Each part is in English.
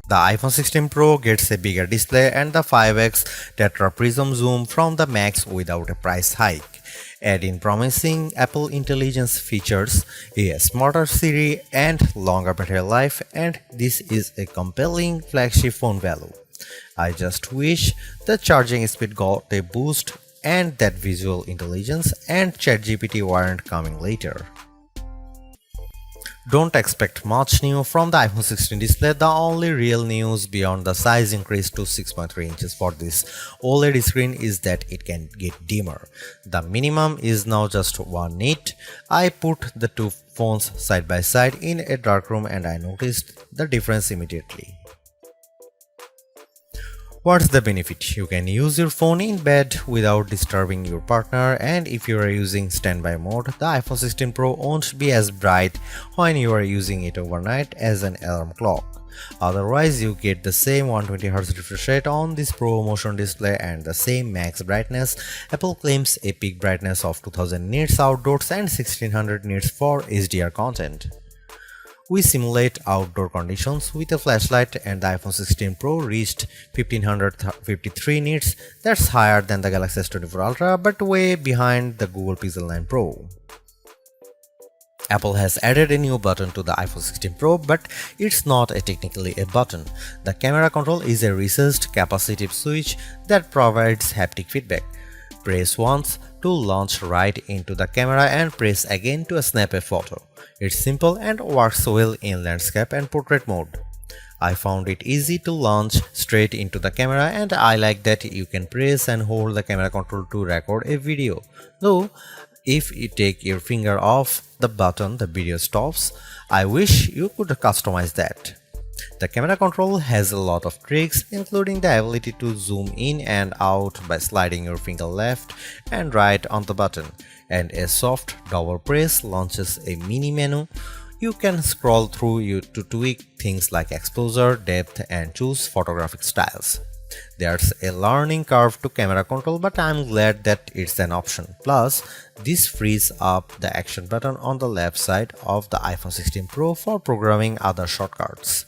The iPhone 16 Pro gets a bigger display and the 5x tetra prism zoom from the Max without a price hike. Add in promising Apple Intelligence features, a smarter Siri, and longer battery life, and this is a compelling flagship phone value. I just wish the charging speed got a boost and that visual intelligence and ChatGPT weren't coming later. Don't expect much new from the iPhone 16 display. The only real news beyond the size increase to 6.3 inches for this OLED screen is that it can get dimmer. The minimum is now just 1 nit. I put the two phones side by side in a dark room and I noticed the difference immediately. What's the benefit? You can use your phone in bed without disturbing your partner, and if you are using standby mode, the iPhone 16 Pro won't be as bright when you are using it overnight as an alarm clock. Otherwise, you get the same 120Hz refresh rate on this Pro Motion display and the same max brightness. Apple claims a peak brightness of 2000 nits outdoors and 1600 nits for HDR content. We simulate outdoor conditions with a flashlight and the iPhone 16 Pro reached 1553 nits. That's higher than the Galaxy S24 Ultra but way behind the Google Pixel 9 Pro. Apple has added a new button to the iPhone 16 Pro, but it's not technically a button. The camera control is a recessed capacitive switch that provides haptic feedback. Press once to launch right into the camera and press again to snap a photo. It's simple and works well in landscape and portrait mode. I found it easy to launch straight into the camera and I like that you can press and hold the camera control to record a video. Though, if you take your finger off the button, the video stops. I wish you could customize that. The camera control has a lot of tricks, including the ability to zoom in and out by sliding your finger left and right on the button, and a soft double press launches a mini menu. You can scroll through to tweak things like exposure, depth, and choose photographic styles. There's a learning curve to camera control, but I'm glad that it's an option. Plus, this frees up the action button on the left side of the iPhone 16 Pro for programming other shortcuts.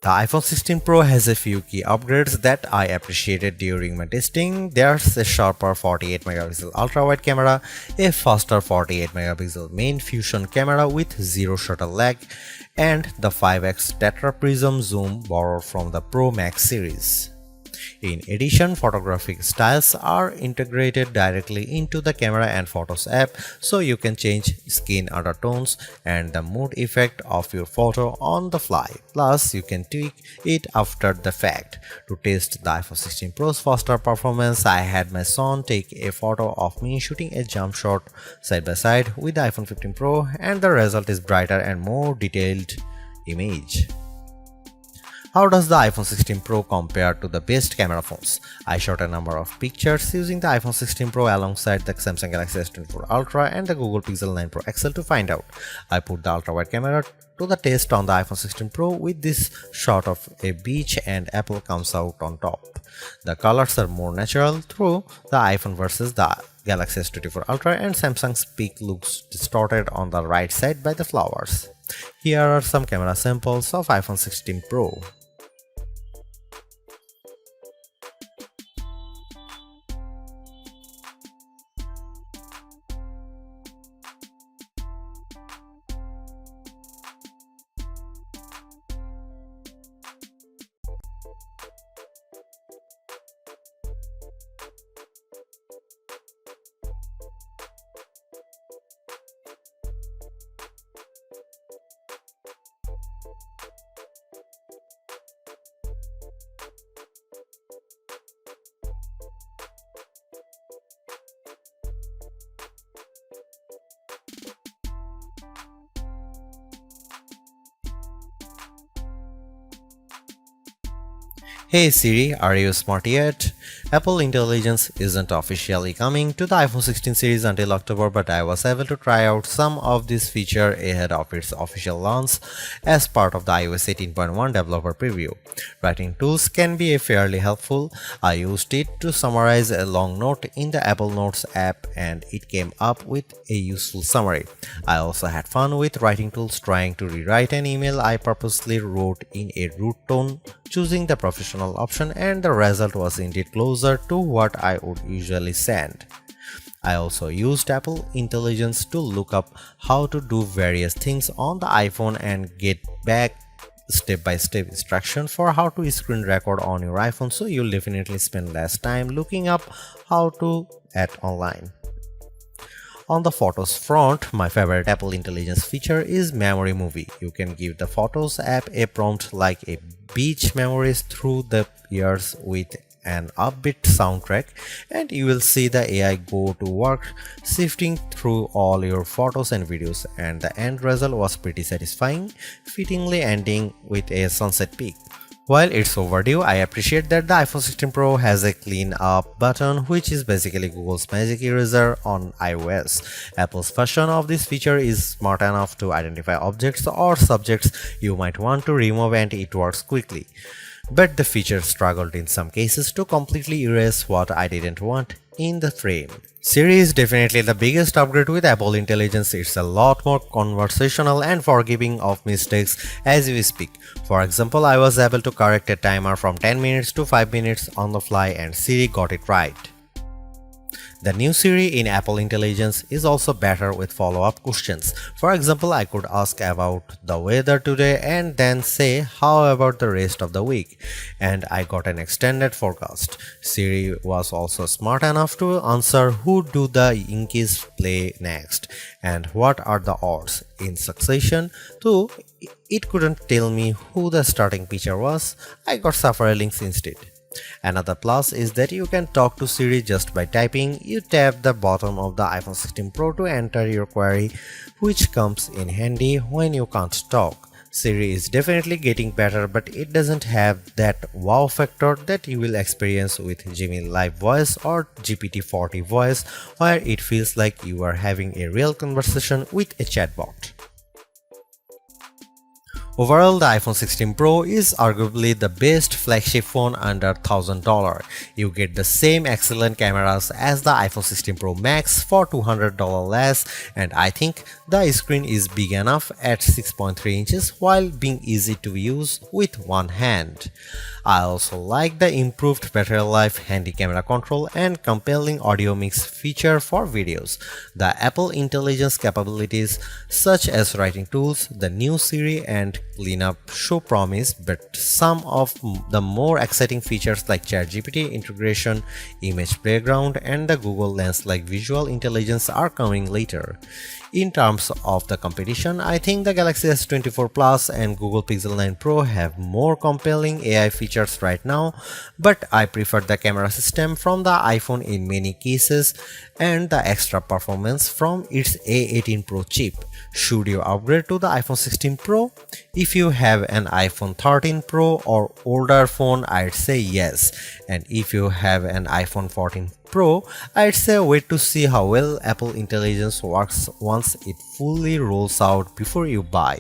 The iPhone 16 Pro has a few key upgrades that I appreciated during my testing. There's a sharper 48MP ultra-wide camera, a faster 48MP main fusion camera with zero shutter lag, and the 5x tetra prism zoom borrowed from the Pro Max series. In addition, photographic styles are integrated directly into the Camera and Photos app, so you can change skin undertones and the mood effect of your photo on the fly. Plus, you can tweak it after the fact. To test the iPhone 16 Pro's faster performance, I had my son take a photo of me shooting a jump shot side by side with the iPhone 15 Pro, and the result is brighter and more detailed image. How does the iPhone 16 Pro compare to the best camera phones? I shot a number of pictures using the iPhone 16 Pro alongside the Samsung Galaxy S24 Ultra and the Google Pixel 9 Pro XL to find out. I put the ultra-wide camera to the test on the iPhone 16 Pro with this shot of a beach and Apple comes out on top. The colors are more natural through the iPhone versus the Galaxy S24 Ultra, and Samsung's peak looks distorted on the right side by the flowers. Here are some camera samples of iPhone 16 Pro. Hey Siri, are you smart yet? Apple Intelligence isn't officially coming to the iPhone 16 series until October, but I was able to try out some of this feature ahead of its official launch as part of the iOS 18.1 developer preview. Writing tools can be fairly helpful. I used it to summarize a long note in the Apple Notes app and it came up with a useful summary. I also had fun with writing tools trying to rewrite an email I purposely wrote in a rude tone, choosing the professional option, and the result was indeed closer to what I would usually send. I also used Apple Intelligence to look up how to do various things on the iPhone and get back step-by-step instruction for how to screen record on your iPhone, so you'll definitely spend less time looking up how to at online. On the Photos front, my favorite Apple Intelligence feature is Memory Movie. You can give the Photos app a prompt like a beach memories through the years with an upbeat soundtrack, and you will see the AI go to work sifting through all your photos and videos, and the end result was pretty satisfying, fittingly ending with a sunset peak. While it's overdue, I appreciate that the iPhone 16 Pro has a clean up button, which is basically Google's magic eraser on iOS. Apple's version of this feature is smart enough to identify objects or subjects you might want to remove, and it works quickly. But the feature struggled in some cases to completely erase what I didn't want in the frame. Siri is definitely the biggest upgrade with Apple Intelligence. It's a lot more conversational and forgiving of mistakes as we speak. For example, I was able to correct a timer from 10 minutes to 5 minutes on the fly and Siri got it right. The new Siri in Apple Intelligence is also better with follow-up questions. For example, I could ask about the weather today and then say, how about the rest of the week? And I got an extended forecast. Siri was also smart enough to answer who do the Yankees play next and what are the odds in succession, though it couldn't tell me who the starting pitcher was. I got several links instead. Another plus is that you can talk to Siri just by typing. You tap the bottom of the iPhone 16 Pro to enter your query, which comes in handy when you can't talk. Siri is definitely getting better, but it doesn't have that wow factor that you will experience with Gemini Live Voice or GPT-40 Voice, where it feels like you are having a real conversation with a chatbot. Overall, the iPhone 16 Pro is arguably the best flagship phone under $1,000. You get the same excellent cameras as the iPhone 16 Pro Max for $200 less, and I think the screen is big enough at 6.3 inches while being easy to use with one hand. I also like the improved battery life, handy camera control, and compelling audio mix feature for videos. The Apple Intelligence capabilities such as writing tools, the new Siri, and cleanup show promise, but some of the more exciting features like ChatGPT integration, image background, and the Google Lens like visual intelligence are coming later. In terms of the competition, I think the Galaxy S24 Plus and Google Pixel 9 Pro have more compelling AI features right now, but I prefer the camera system from the iPhone in many cases and the extra performance from its A18 Pro chip. Should you upgrade to the iPhone 16 Pro? If you have an iPhone 13 Pro or older phone, I'd say yes. And if you have an iPhone 14 Pro, I'd say wait to see how well Apple Intelligence works once it fully rolls out before you buy.